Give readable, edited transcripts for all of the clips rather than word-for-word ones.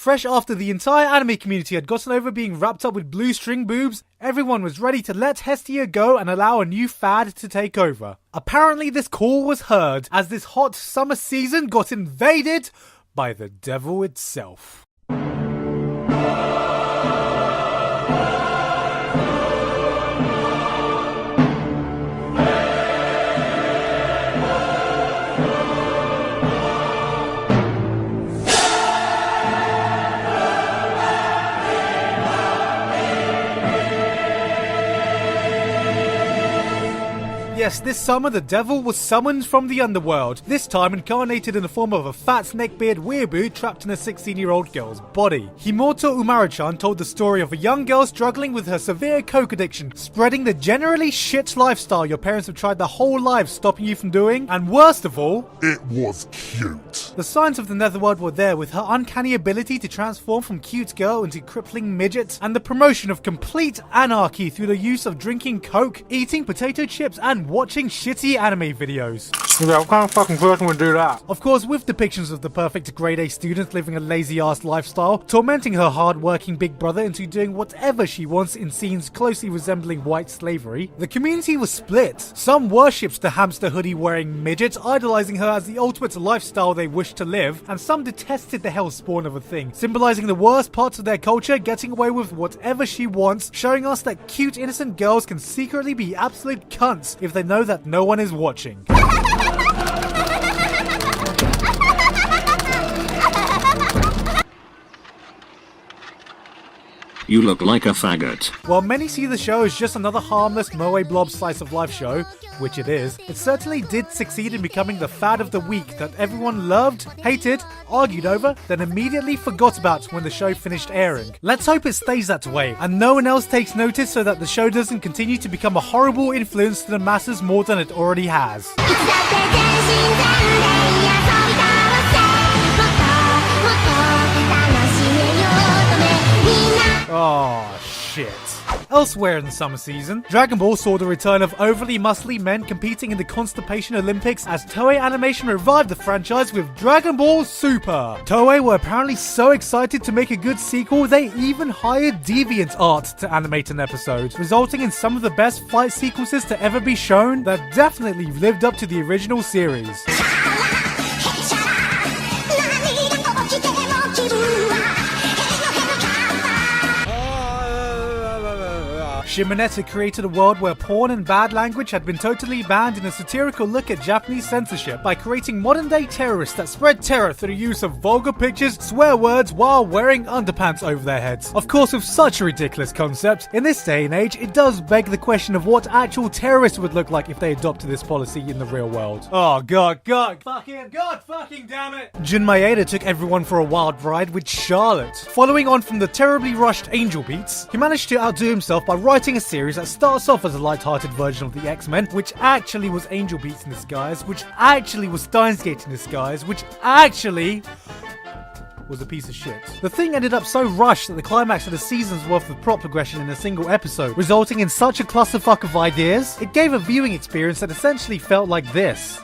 Fresh after the entire anime community had gotten over being wrapped up with blue string boobs, everyone was ready to let Hestia go and allow a new fad to take over. Apparently this call was heard as this hot summer season got invaded by the devil itself. Yes, this summer the devil was summoned from the underworld, this time incarnated in the form of a fat neckbeard weeaboo trapped in a 16-year-old girl's body. Himoto Umaru-chan told the story of a young girl struggling with her severe coke addiction, spreading the generally shit lifestyle your parents have tried their whole lives stopping you from doing, and worst of all, it was cute. The signs of the netherworld were there, with her uncanny ability to transform from cute girl into crippling midget, and the promotion of complete anarchy through the use of drinking coke, eating potato chips, and watching shitty anime videos. Yeah, what kind of fucking person would do that? Of course, with depictions of the perfect grade A student living a lazy-ass lifestyle, tormenting her hard-working big brother into doing whatever she wants in scenes closely resembling white slavery, the community was split. Some worshipped the hamster hoodie-wearing midget, idolizing her as the ultimate lifestyle they wished to live, and some detested the hellspawn of a thing, symbolizing the worst parts of their culture, getting away with whatever she wants, showing us that cute innocent girls can secretly be absolute cunts if they know that no one is watching. You look like a faggot. While many see the show as just another harmless moe blob slice of life show, which it is, it certainly did succeed in becoming the fad of the week that everyone loved, hated, argued over, then immediately forgot about when the show finished airing. Let's hope it stays that way, and no one else takes notice so that the show doesn't continue to become a horrible influence to the masses more than it already has. Oh shit. Elsewhere in the summer season, Dragon Ball saw the return of overly muscly men competing in the Constipation Olympics as Toei Animation revived the franchise with Dragon Ball Super. Toei were apparently so excited to make a good sequel, they even hired DeviantArt to animate an episode, resulting in some of the best fight sequences to ever be shown that definitely lived up to the original series. Shimoneta created a world where porn and bad language had been totally banned in a satirical look at Japanese censorship by creating modern-day terrorists that spread terror through the use of vulgar pictures, swear words, while wearing underpants over their heads. Of course, with such a ridiculous concept, in this day and age, it does beg the question of what actual terrorists would look like if they adopted this policy in the real world. Oh god fucking damn it! Jun Maeda took everyone for a wild ride with Charlotte. Following on from the terribly rushed Angel Beats, he managed to outdo himself by writing a series that starts off as a light-hearted version of the X-Men, which actually was Angel Beats in disguise, which actually was Steins Gate in disguise, which actually was a piece of shit. The thing ended up so rushed that the climax had a season's worth of plot progression in a single episode, resulting in such a clusterfuck of ideas, it gave a viewing experience that essentially felt like this.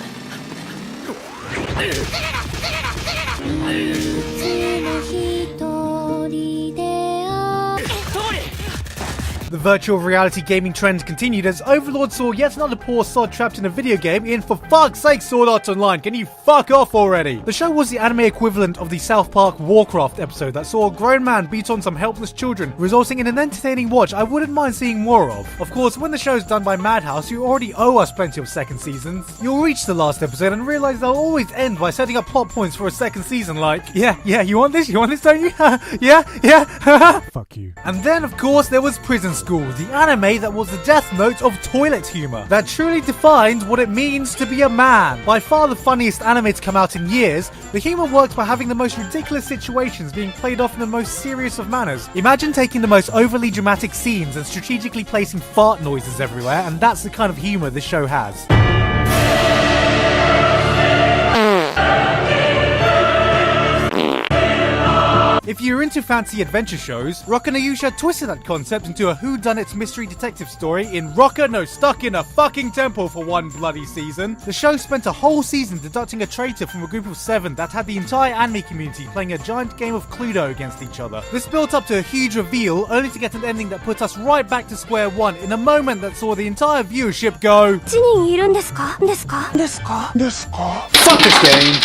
The virtual reality gaming trend continued as Overlord saw yet another poor sod trapped in a video game in, for fuck's sake, Sword Art Online, can you fuck off already? The show was the anime equivalent of the South Park Warcraft episode that saw a grown man beat on some helpless children, resulting in an entertaining watch I wouldn't mind seeing more of. Of course, when the show's done by Madhouse, who already owe us plenty of second seasons, you'll reach the last episode and realize they'll always end by setting up plot points for a second season like, yeah, you want this, don't you? yeah, fuck you. And then, of course, there was Prison School, the anime that was the death note of toilet humor, that truly defined what it means to be a man. By far the funniest anime to come out in years, the humor works by having the most ridiculous situations being played off in the most serious of manners. Imagine taking the most overly dramatic scenes and strategically placing fart noises everywhere, and that's the kind of humor this show has. If you're into fancy adventure shows, Rocka no Yusha twisted that concept into a whodunit mystery detective story in Rocka no Stuck in a Fucking Temple for one bloody season. The show spent a whole season deducting a traitor from a group of 7 that had the entire anime community playing a giant game of Cluedo against each other. This built up to a huge reveal, only to get an ending that put us right back to square one in a moment that saw the entire viewership go, Fuck this game.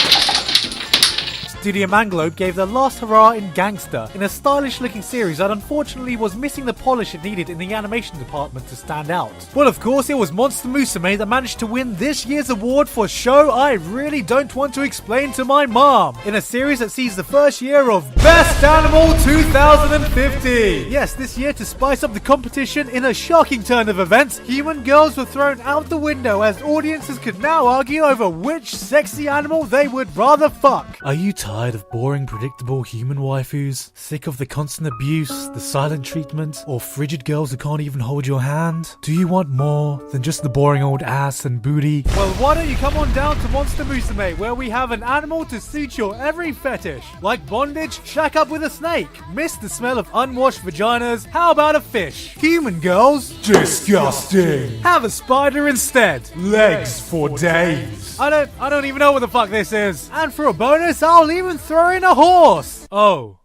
Studio Mangalobe gave their last hurrah in Gangster, in a stylish-looking series that unfortunately was missing the polish it needed in the animation department to stand out. Well, of course, it was Monster Musume that managed to win this year's award for show I really don't want to explain to my mom, in a series that sees the first year of Best Animal 2050. Yes, this year, to spice up the competition in a shocking turn of events, human girls were thrown out the window as audiences could now argue over which sexy animal they would rather fuck. Are you tired of boring, predictable human waifus? Sick of the constant abuse, the silent treatment, or frigid girls who can't even hold your hand? Do you want more than just the boring old ass and booty? Well, why don't you come on down to Monster Musume, where we have an animal to suit your every fetish. Like bondage, shack up with a snake. Miss the smell of unwashed vaginas? How about a fish? Human girls? Disgusting. Have a spider instead. Legs for days. I don't even know what the fuck this is. And for a bonus, I'll even throw in a horse. Oh.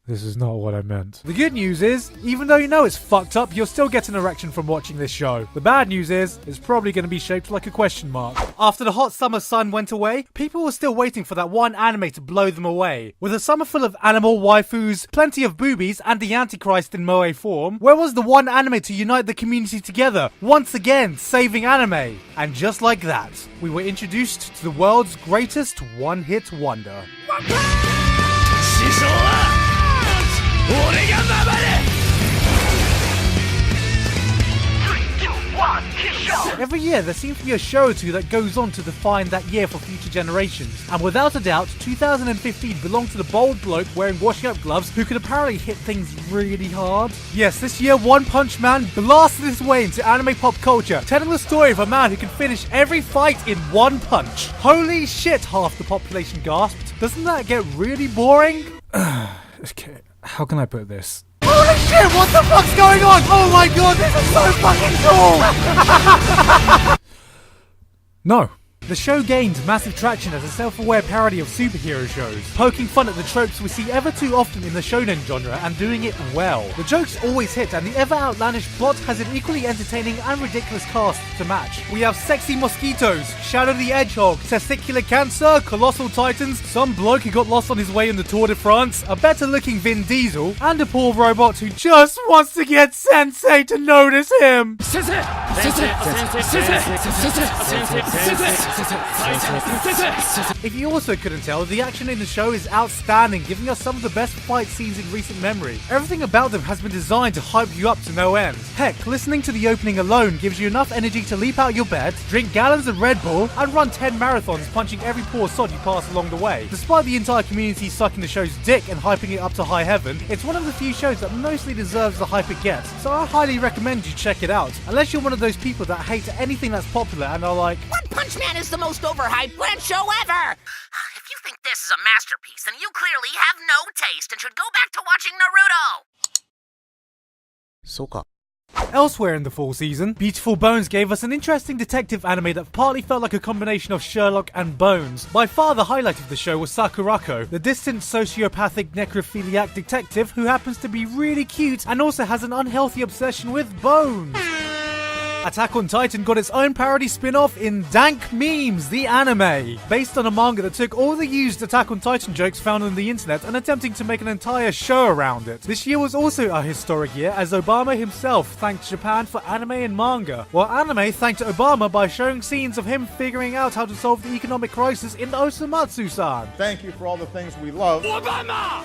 This is not what I meant. The good news is, even though you know it's fucked up, you'll still get an erection from watching this show. The bad news is, it's probably going to be shaped like a question mark. After the hot summer sun went away, people were still waiting for that one anime to blow them away. With a summer full of animal waifus, plenty of boobies, and the Antichrist in moe form, where was the one anime to unite the community together? Once again, saving anime. And just like that, we were introduced to the world's greatest one-hit wonder. Every year there seems to be a show or two that goes on to define that year for future generations, and without a doubt 2015 belonged to the bold bloke wearing washing up gloves who could apparently hit things really hard. Yes, this year One Punch Man blasted his way into anime pop culture, telling the story of a man who can finish every fight in one punch. Holy shit, half the population gasped. Doesn't that get really boring? Okay, how can I put this? Holy shit, what the fuck's going on? Oh my god, this is so fucking cool! No. The show gained massive traction as a self-aware parody of superhero shows, poking fun at the tropes we see ever too often in the shonen genre and doing it well. The jokes always hit, and the ever outlandish plot has an equally entertaining and ridiculous cast to match. We have sexy mosquitoes, Shadow the Hedgehog, testicular cancer, colossal titans, some bloke who got lost on his way in the Tour de France, a better-looking Vin Diesel, and a poor robot who just wants to get Sensei to notice him. If you also couldn't tell, the action in the show is outstanding, giving us some of the best fight scenes in recent memory. Everything about them has been designed to hype you up to no end. Heck, listening to the opening alone gives you enough energy to leap out your bed, drink gallons of Red Bull, and run 10 marathons punching every poor sod you pass along the way. Despite the entire community sucking the show's dick and hyping it up to high heaven, it's one of the few shows that mostly deserves the hype it gets, so I highly recommend you check it out, unless you're one of those people that hate anything that's popular and are like, One Punch Man is the most overhyped brand show ever! If you think this is a masterpiece, then you clearly have no taste and should go back to watching Naruto! Elsewhere in the fall season, Beautiful Bones gave us an interesting detective anime that partly felt like a combination of Sherlock and Bones. By far the highlight of the show was Sakurako, the distant sociopathic necrophiliac detective who happens to be really cute and also has an unhealthy obsession with bones. Attack on Titan got its own parody spin-off in Dank Memes, the anime, based on a manga that took all the used Attack on Titan jokes found on the internet and attempting to make an entire show around it. This year was also a historic year as Obama himself thanked Japan for anime and manga, while anime thanked Obama by showing scenes of him figuring out how to solve the economic crisis in Osamatsu-san. Thank you for all the things we love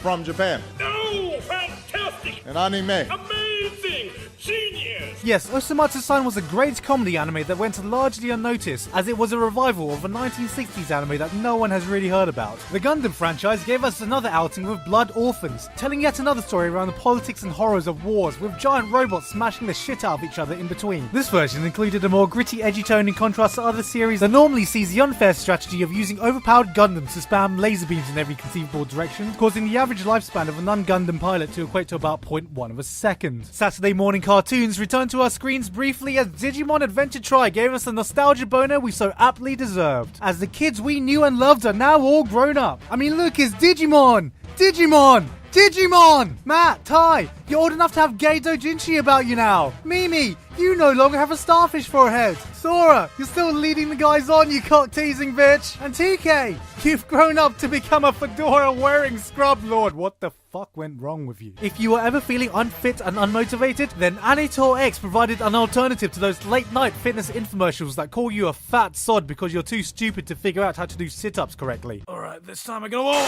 from Japan. Oh, fantastic! And anime. Amazing! Genius! Yes, Osomatsu-san was a great comedy anime that went largely unnoticed, as it was a revival of a 1960s anime that no one has really heard about. The Gundam franchise gave us another outing with Blood Orphans, telling yet another story around the politics and horrors of wars, with giant robots smashing the shit out of each other in between. This version included a more gritty, edgy tone in contrast to other series that normally sees the unfair strategy of using overpowered Gundams to spam laser beams in every conceivable direction, causing the average lifespan of a non-Gundam pilot to equate to about 0.1 of a second. Saturday morning cartoons returned to our screens briefly as Digimon Adventure Tri gave us the nostalgia boner we so aptly deserved, as the kids we knew and loved are now all grown up. I mean, look, it's Digimon! Digimon! Digimon! Matt, Ty, you're old enough to have gay doujinshi about you now. Mimi, you no longer have a starfish for a head. Sora, you're still leading the guys on, you cock-teasing bitch. And TK, you've grown up to become a fedora-wearing scrub lord. What the fuck went wrong with you? If you were ever feeling unfit and unmotivated, then Anitor X provided an alternative to those late-night fitness infomercials that call you a fat sod because you're too stupid to figure out how to do sit-ups correctly. Alright, this time I'm gonna...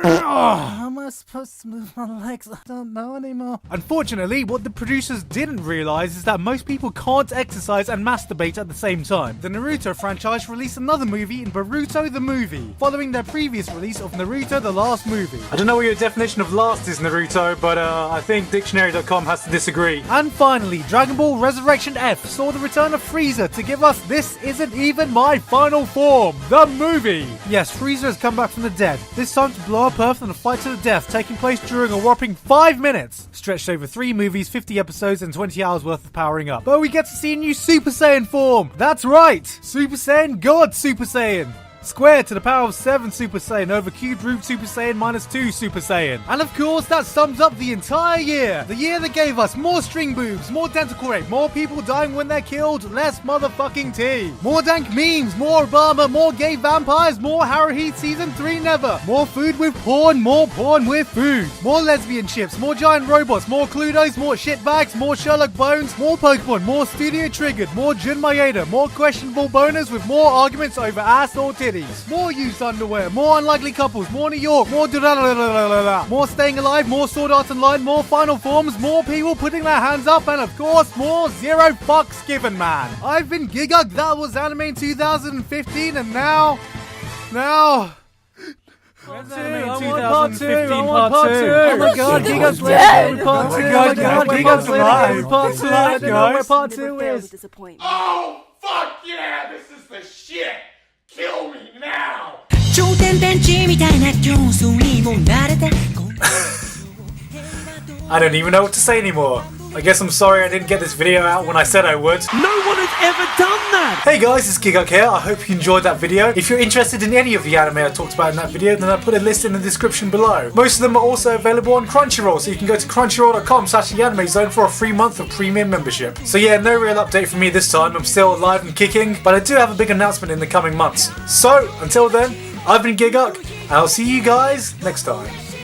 How am I supposed to move my legs? I don't know anymore. Unfortunately, what the producers didn't realize is that most people can't exercise and masturbate at the same time. The Naruto franchise released another movie in Boruto the Movie, following their previous release of Naruto the Last Movie. I don't know what your definition of last is, Naruto, but I think dictionary.com has to disagree. And finally, Dragon Ball Resurrection F saw the return of Frieza to give us This Isn't Even My Final Form, the movie. Yes, Frieza has come back from the dead, this time to blow up Earth in a fight to the death, taking place during a whopping 5 minutes, stretched over 3 movies, 50 episodes, and 20 hours worth of powering up. But we get to see a new Super Saiyan form. That's right, Super Saiyan God Super Saiyan. Squared to the power of 7 Super Saiyan over cubed root Super Saiyan minus 2 Super Saiyan. And of course, that sums up the entire year. The year that gave us more string boobs, more tentacle rape, more people dying when they're killed, less motherfucking tea. More dank memes, more Obama, more gay vampires, more Haruhi Season 3 never. More food with porn, more porn with food. More lesbian ships, more giant robots, more Cluedos, more shitbags, more Sherlock Bones, more Pokemon, more Studio Triggered, more Jun Maeda, more questionable boners with more arguments over ass or titties. More used underwear, more unlikely couples, more New York, more more staying alive, more Sword Art Online, more Final Forms, more people putting their hands up, and of course, more zero fucks given, man. I've been Gigug, that was Anime in 2015, and now... Where's Anime in 2015 part 2? Oh my god, Gigug's dead! Part 2! Oh my god, Gigug's alive! Part 2! I don't know where part 2 is! Oh, fuck yeah, this is the shit! Kill me now! I don't even know what to say anymore. I guess I'm sorry I didn't get this video out when I said I would. No one has ever done that! Hey guys, it's Gigug here. I hope you enjoyed that video. If you're interested in any of the anime I talked about in that video, then I put a list in the description below. Most of them are also available on Crunchyroll, so you can go to crunchyroll.com/theanimezone for a free month of premium membership. So yeah, no real update from me this time. I'm still alive and kicking, but I do have a big announcement in the coming months. So, until then, I've been Gigug, and I'll see you guys next time.